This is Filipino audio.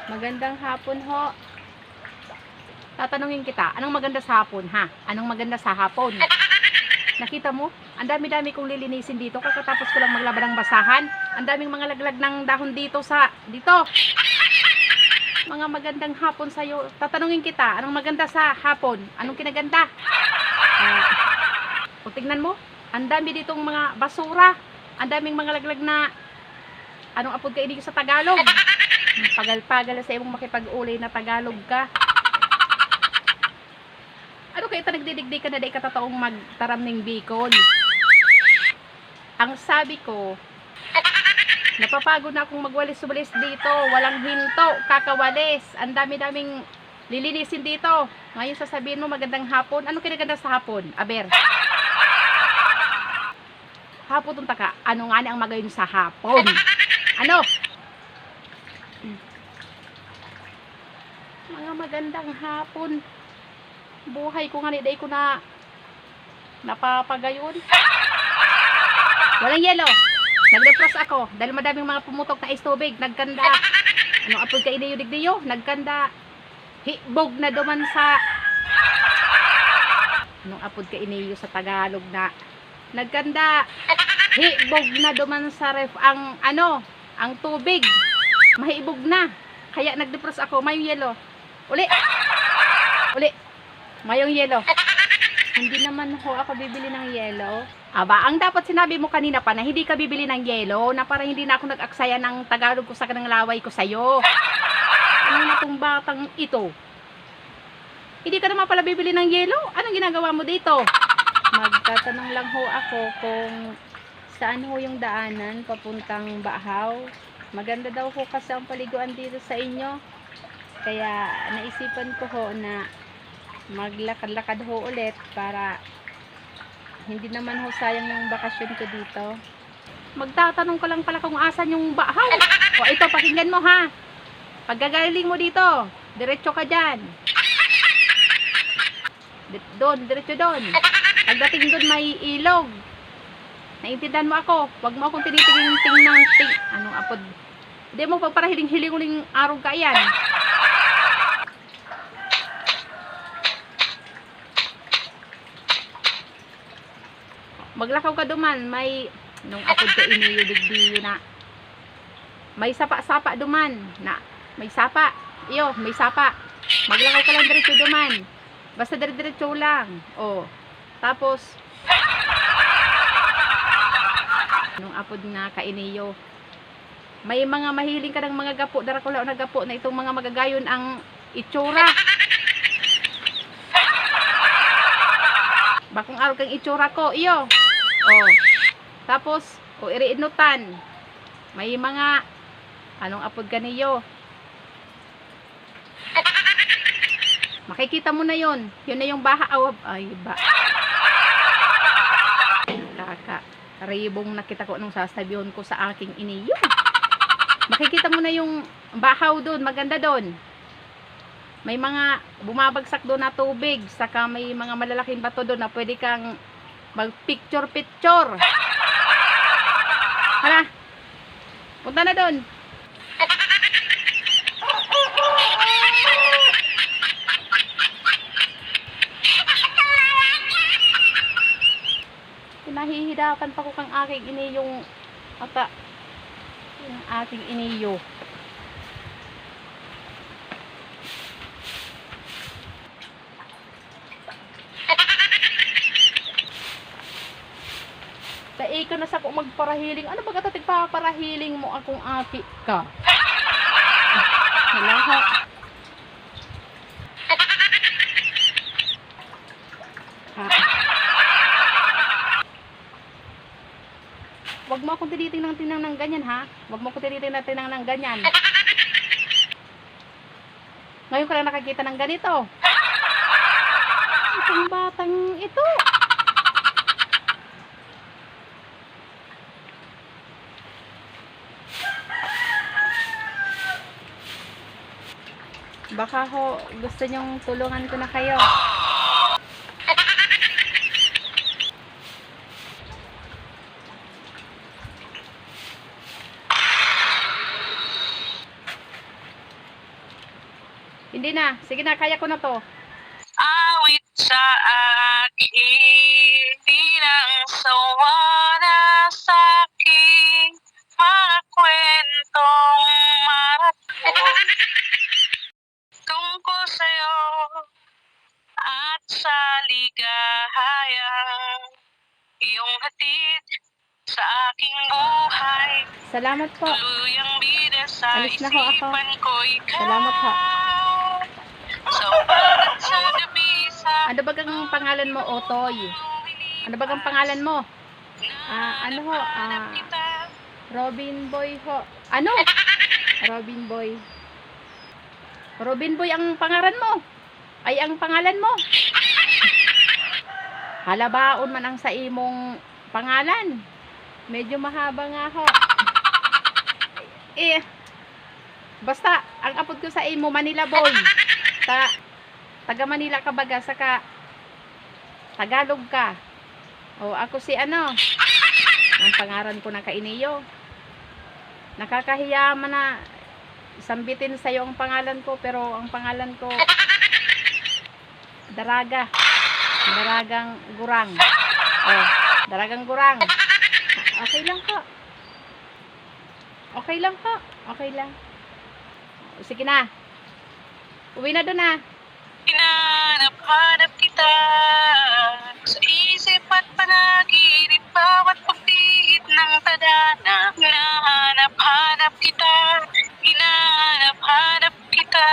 Magandang hapon ho. Tatanungin kita, anong maganda sa hapon ha? Anong maganda sa hapon? Nakita mo? Ang dami-dami kong lilinisin dito. Kakatapos ko lang maglaba ng basahan. Ang daming mga laglag ng dahon dito dito. Mga magandang hapon sa'yo. Tatanungin kita, anong maganda sa hapon? Anong kinaganda? O tingnan mo, ang dami ditong mga basura. Ang daming mga laglag na anong apod ka ini sa Tagalog? Pagal-pagal sa imong makipag-ulay na Tagalog ka. Ano kayo nagdidigdi ka na day katataong magtaram ng Bicol? Ang sabi ko, napapagod na akong magwalis-walis dito. Walang hinto, kakawalis. Ang dami-daming lilinisin dito. Ngayon sasabihin mo magandang hapon. Ano kinaganda sa hapon? Aber. Hapon tunta ka. Ano nga ni ang magayon sa hapon? Ano? Mga magandang hapon. Buhay ko nga ni day ko na napapagayon. Walang yelo. Nag-defrost ako dahil madaming mga pumutok na ice tubig. Nagkanda. Anong apod ka inayo-digdiyo? Nagkanda. Hibog na duman sa anong apod ka inayo sa Tagalog na nagkanda. Hibog na duman sa ref ang ang tubig. Mahibog na. Kaya nag-defrost ako. Mayong yelo. Uli. Mayong yelo. Hindi naman ho ako bibili ng yelo. Aba, ang dapat sinabi mo kanina pa na hindi ka bibili ng yelo, na parang hindi na ako nag-aksaya ng Tagalog ko sa kanang laway ko sa'yo. Ano na itong batang ito? Hindi ka naman pala bibili ng yelo? Anong ginagawa mo dito? Magtatanong lang ho ako kung saan ho yung daanan papuntang Bahaw. Maganda daw ho kasi ang paliguan dito sa inyo. Kaya naisipan ko ho na maglakad-lakad ho ulit para hindi naman ho sayang yung bakasyon ko dito. Magtatanong ko lang pala kung asan yung Bahaw. O ito, pakinggan mo ha. Paggagaling mo dito, diretso ka dyan. Doon, diretso doon. Pagdating doon may ilog. Naintindihan mo ako. Huwag mo akong tinitingin ng anong apod. Hindi mo para hiling-hiling araw ka yan. Maglakaw ka duman, may nung apod ka iniyudigdiyo na may sapa-sapa duman na may sapa, iyo, may sapa. Maglakaw ka lang diretso duman. Basta diretso lang. Oh. Tapos nung apod na kainiyo. May mga mahiling ka ng mga gapo, darakula na gapo na itong mga magagayon ang itsura. Bakong araw kang itsura ko, iyo. Oh. Tapos, iriinutan. May mga anong apod kaniyo. Makikita mo na yon. Yun na yung baha. Ay, ba. Ribong nakita ko nung sasabihin ko sa aking iniyo. Makikita mo na yung bahaw doon. Maganda doon. May mga bumabagsak doon na tubig. Saka may mga malalaking bato doon na pwede kang mag-picture. Hala. Punta na doon. Pinahihidapan pa ko kang aking iniyong yung aking iniyo. Tae ka na sa kung magparahiling. Ano ba katatig paparahiling mo akong aki ka? Wala ha. Wag mo akong tinitingnan ng ganyan ha. Wag mo akong tinitingnan ng ganyan. Ngayon ka lang nakakita ng ganito. Itong batang ito. Baka ho, gusto nyong tulungan ko na kayo. Hindi na. Sige na, kaya ko na to. Awit sa akin, bilang sawa na sa aking mga kwentong maraton tungkol sa'yo at sa ligahayang iyong hatid sa aking buhay. Salamat po. Tuluyang bida sa Alis na ho ako. isipan ko ikaw. Salamat ho. Sa umaga at sa gabi sa Ano ba ang pangalan mo, Otoy? Ano ba ang pangalan mo? Ano ho? Robin Boy ho. Ano? Robin Boy. Robin Boy ang pangalan mo. Ay, ang pangalan mo. Halabaon man ang sa imong pangalan. Medyo mahaba nga ho. Basta, ang apod ko sa imo, Manila Boy. Taga Manila ka baga, saka Tagalog ka. O, ako si ano, ang pangaran ko na kainiyo. Nakakahiya man na sambitin sa'yo ang pangalan ko, pero ang pangalan ko, Daraga. Daragang Gurang. Oh, Daragang Gurang. Okay lang po. Okay lang po. Okay lang. Sige na. Uwi na doon na. Hinanap-hanap kita sa isip at panaginip, bawat pagpihit ng tadhana. Hinahanap-hanap kita, hinahanap-hanap kita.